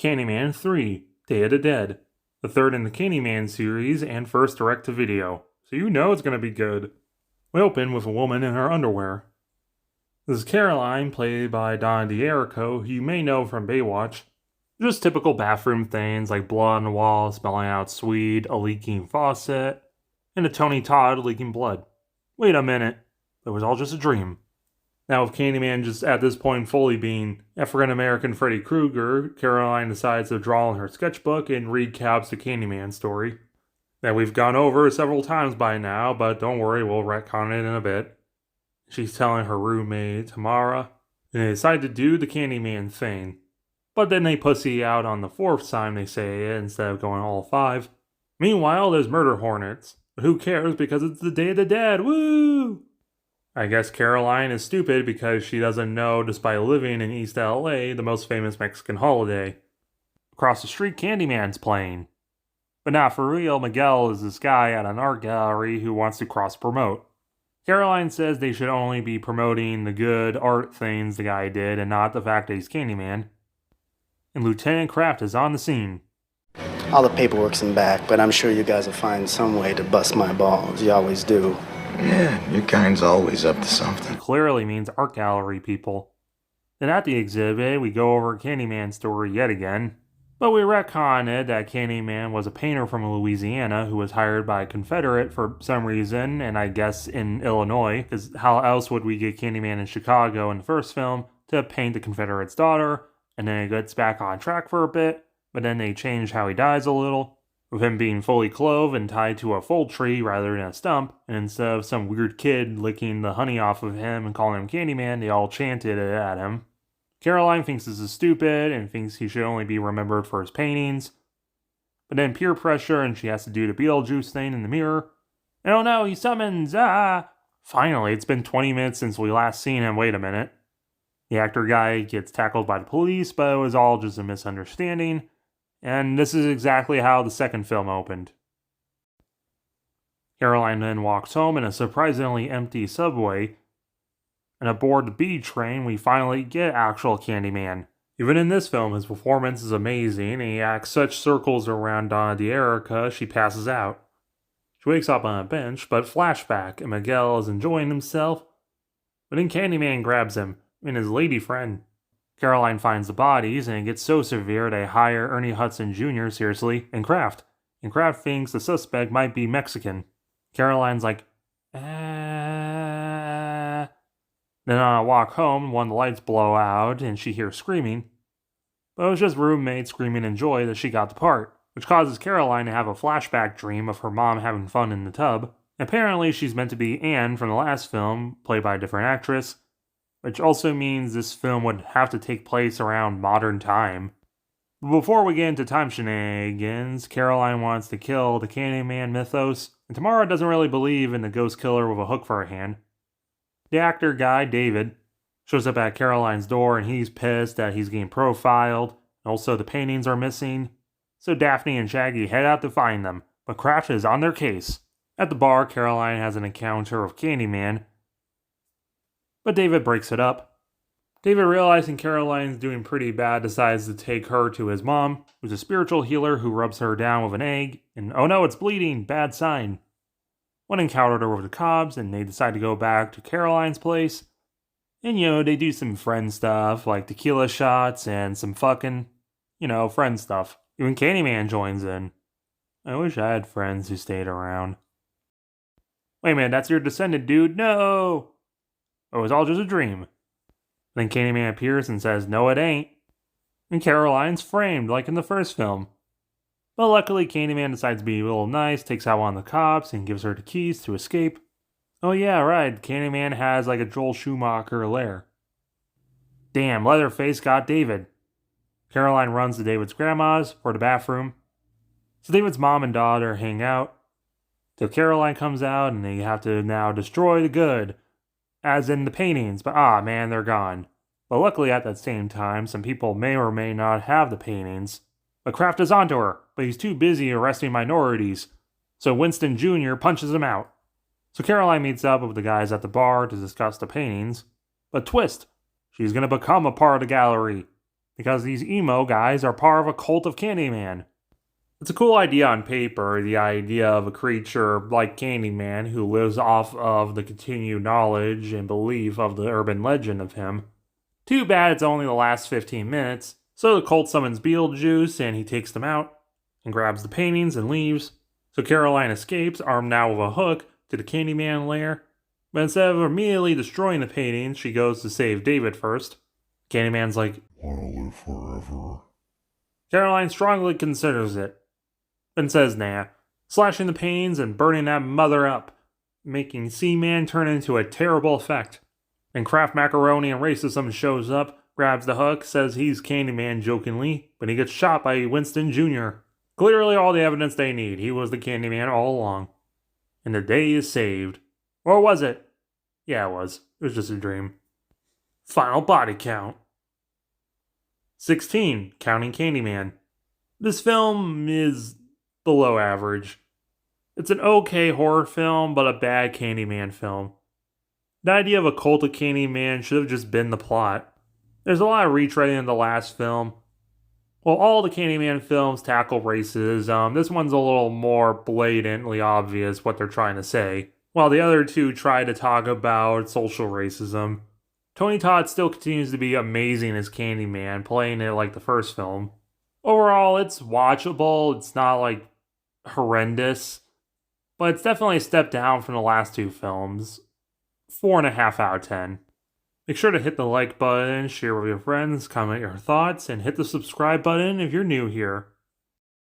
Candyman 3, Day of the Dead, the third in the Candyman series and first direct-to-video, so you know it's going to be good. We open with a woman in her underwear. This is Caroline, played by Donna D'Errico, who you may know from Baywatch. Just typical bathroom things like blood on the wall smelling out sweet, a leaking faucet, and a Tony Todd leaking blood. Wait a minute, it was all just a dream. Now with Candyman just at this point fully being African-American Freddy Krueger, Caroline decides to draw in her sketchbook and recaps the Candyman story that we've gone over several times by now, but don't worry, we'll retcon it in a bit. She's telling her roommate, Tamara, and they decide to do the Candyman thing. But then they pussy out on the fourth time they say it instead of going all five. Meanwhile, there's murder hornets. But who cares because it's the Day of the Dead, woo! I guess Caroline is stupid because she doesn't know, despite living in East LA, the most famous Mexican holiday. Across the street, Candyman's playing. But not for real, Miguel is this guy at an art gallery who wants to cross-promote. Caroline says they should only be promoting the good art things the guy did and not the fact that he's Candyman. And Lieutenant Kraft is on the scene. All the paperwork's in back, but I'm sure you guys will find some way to bust my balls. You always do. Yeah, your kind's always up to something. It clearly means art gallery people. Then at the exhibit, we go over Candyman's story yet again. But we retcon it that Candyman was a painter from Louisiana who was hired by a Confederate for some reason, and I guess in Illinois, because how else would we get Candyman in Chicago in the first film to paint the Confederate's daughter, and then it gets back on track for a bit, but then they change how he dies a little, with him being fully clothed and tied to a full tree rather than a stump, and instead of some weird kid licking the honey off of him and calling him Candyman, they all chanted it at him. Caroline thinks this is stupid and thinks he should only be remembered for his paintings. But then peer pressure and she has to do the Beetlejuice thing in the mirror. And oh no, he summons, Finally, it's been 20 minutes since we last seen him, wait a minute. The actor guy gets tackled by the police, but it was all just a misunderstanding. And this is exactly how the second film opened. Caroline then walks home in a surprisingly empty subway. And aboard the B train, we finally get actual Candyman. Even in this film, his performance is amazing, and he acts such circles around Donna D'Errico, she passes out. She wakes up on a bench, but flashback, and Miguel is enjoying himself. But then Candyman grabs him, and his lady friend. Caroline finds the bodies, and it gets so severe they hire Ernie Hudson Jr., seriously, and Kraft. And Kraft thinks the suspect might be Mexican. Caroline's like, Then on a walk home, one of the lights blow out and she hears screaming. But it was just roommates screaming in joy that she got the part, which causes Caroline to have a flashback dream of her mom having fun in the tub. Apparently she's meant to be Anne from the last film, played by a different actress, which also means this film would have to take place around modern time. But before we get into time shenanigans, Caroline wants to kill the Candyman mythos, and Tamara doesn't really believe in the ghost killer with a hook for a hand. The actor guy, David, shows up at Caroline's door and he's pissed that he's getting profiled. And also the paintings are missing. So Daphne and Shaggy head out to find them, but Kraft is on their case. At the bar, Caroline has an encounter with Candyman, but David breaks it up. David, realizing Caroline's doing pretty bad, decides to take her to his mom, who's a spiritual healer who rubs her down with an egg, and oh no, it's bleeding, bad sign. One encountered her with the cops, and they decide to go back to Caroline's place. And, they do some friend stuff, like tequila shots and some fucking, friend stuff. Even Candyman joins in. I wish I had friends who stayed around. Wait a minute, that's your descendant, dude. No! It was all just a dream. Then Candyman appears and says, no, it ain't. And Caroline's framed, like in the first film. But luckily, Candyman decides to be a little nice, takes out one of the cops, and gives her the keys to escape. Oh yeah, right, Candyman has like a Joel Schumacher lair. Damn, Leatherface got David. Caroline runs to David's grandma's for the bathroom. So David's mom and daughter hang out. Till Caroline comes out, and they have to now destroy the good. As in the paintings, but man, they're gone. But luckily at that same time, some people may or may not have the paintings. But Kraft is onto her, but he's too busy arresting minorities, so Winston Jr. punches him out. So Caroline meets up with the guys at the bar to discuss the paintings, but twist, she's going to become a part of the gallery. because these emo guys are part of a cult of Candyman. It's a cool idea on paper, the idea of a creature like Candyman who lives off of the continued knowledge and belief of the urban legend of him. Too bad it's only the last 15 minutes, so the cult summons Beetlejuice and he takes them out and grabs the paintings and leaves. So Caroline escapes, armed now with a hook, to the Candyman lair. But instead of immediately destroying the paintings, she goes to save David first. Candyman's like, "Wanna live forever?" Caroline strongly considers it, and says nah, slashing the paintings and burning that mother up, making Seaman turn into a terrible effect. And Kraft Macaroni and Racism shows up, grabs the hook, says he's Candyman jokingly, but he gets shot by Winston Jr. Clearly all the evidence they need. He was the Candyman all along. And the day is saved. Or was it? Yeah, it was. It was just a dream. Final body count. 16, counting Candyman. This film is below average. It's an okay horror film, but a bad Candyman film. The idea of a cult of Candyman should have just been the plot. There's a lot of retreading in the last film. Well, all the Candyman films tackle racism. This one's a little more blatantly obvious what they're trying to say, while the other two try to talk about social racism. Tony Todd still continues to be amazing as Candyman, playing it like the first film. Overall, it's watchable. It's not like horrendous, but it's definitely a step down from the last two films. 4.5 out of 10. Make sure to hit the like button, share with your friends, comment your thoughts, and hit the subscribe button if you're new here.